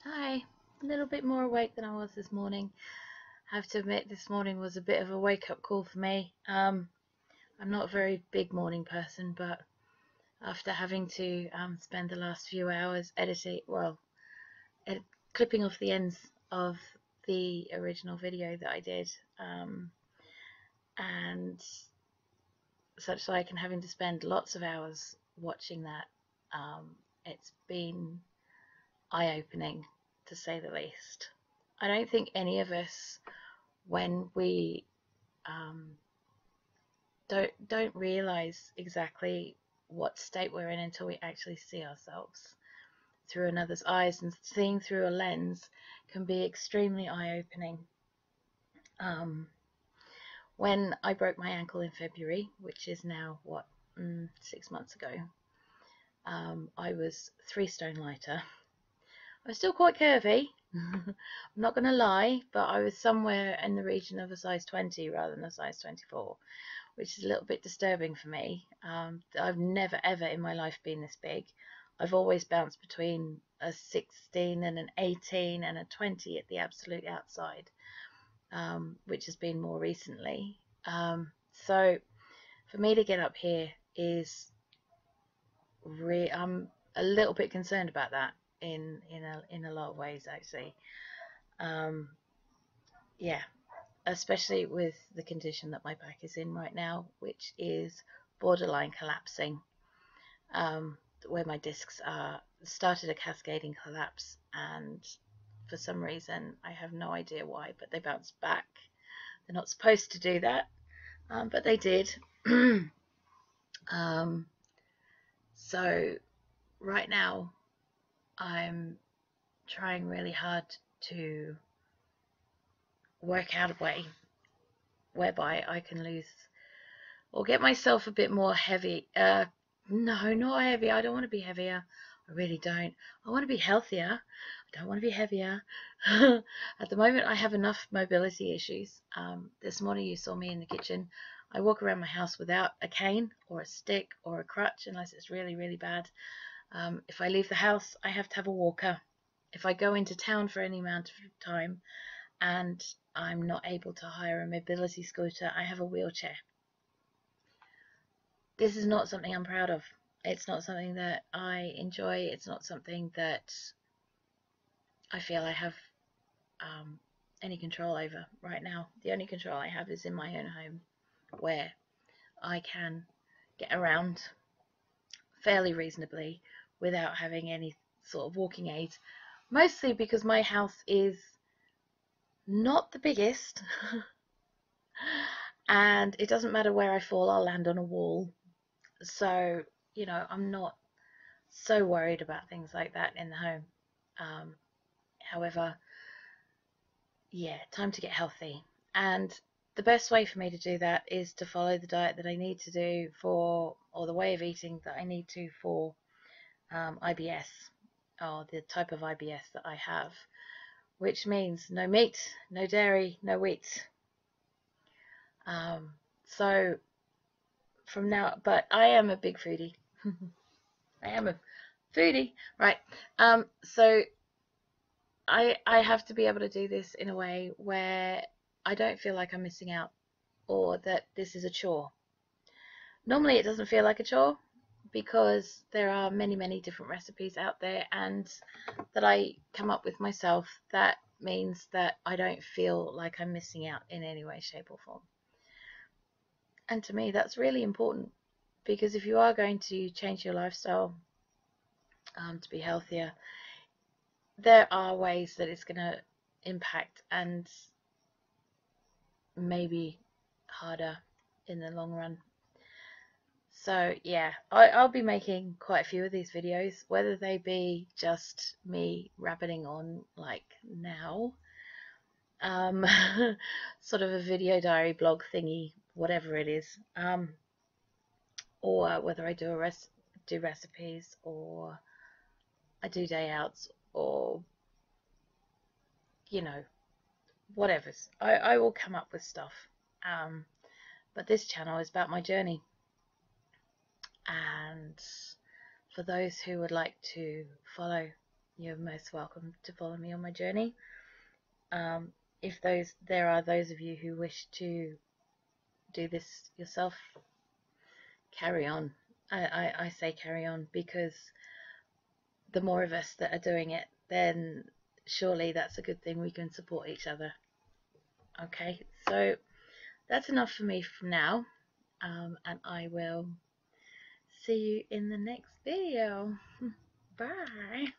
Hi, a little bit more awake than I was this morning. I have to admit, this morning was a bit of a wake-up call for me. I'm not a very big morning person, but after having to spend the last few hours ed clipping off the ends of the original video that I did, and such like, and having to spend lots of hours watching that, it's been eye-opening, to say the least. I don't think any of us, when we um, don't realize exactly what state we're in until we actually see ourselves through another's eyes, and seeing through a lens can be extremely eye-opening. Um, when I broke my ankle in February, which is now 6 months ago, I was 3 stone lighter. I was still quite curvy. I'm not going to lie, but I was somewhere in the region of a size 20 rather than a size 24, which is a little bit disturbing for me. I've never ever in my life been this big. I've always bounced between a 16 and an 18 and a 20 at the absolute outside, which has been more recently. So for me to get up here is I'm a little bit concerned about that in a lot of ways, actually. Um, yeah, especially with the condition that my back is in right now, which is borderline collapsing, where my discs are started a cascading collapse, and for some reason I have no idea why, but they bounced back. They're not supposed to do that, but they did. um, so right now I'm trying really hard to work out a way whereby I can lose or get myself a bit more heavy. No, not heavy. I don't want to be heavier. I really don't. I want to be healthier. I don't want to be heavier. At the moment, I have enough mobility issues. This morning, you saw me in the kitchen. I walk around my house without a cane or a stick or a crutch unless it's really, really bad. If I leave the house, I have to have a walker. If I go into town for any amount of time and I'm not able to hire a mobility scooter, I have a wheelchair. This is not something I'm proud of. It's not something that I enjoy. It's not something that I feel I have um, any control over right now. The only control I have is in my own home, where I can get around fairly reasonably without having any sort of walking aid. Mostly because my house is not the biggest, and it doesn't matter where I fall, I'll land on a wall. So, I'm not so worried about things like that in the home. Um, However, yeah, time to get healthy. And the best way for me to do that is to follow the diet that I need to do or the way of eating that I need to for IBS, or the type of IBS that I have, which means no meat, no dairy, no wheat. So from now, but I am a big foodie. I am a foodie, right? So I have to be able to do this in a way where I don't feel like I'm missing out or that this is a chore. Normally it doesn't feel like a chore because there are many, many different recipes out there and that I come up with myself. That means that I don't feel like I'm missing out in any way, shape or form. And to me, that's really important because if you are going to change your lifestyle to be healthier, there are ways that it's going to impact and maybe harder in the long run. So yeah, I'll be making quite a few of these videos, whether they be just me rabbiting on like now, um, sort of a video diary blog thingy, whatever it is, or whether I do recipes, or I do day outs, or you know, whatever's. I will come up with stuff. But this channel is about my journey, and for those who would like to follow, you're most welcome to follow me on my journey. If there are those of you who wish to do this yourself, carry on. I say carry on, because the more of us that are doing it, then surely that's a good thing. We can support each other. Okay, so that's enough for me from now, and I will see you in the next video. Bye.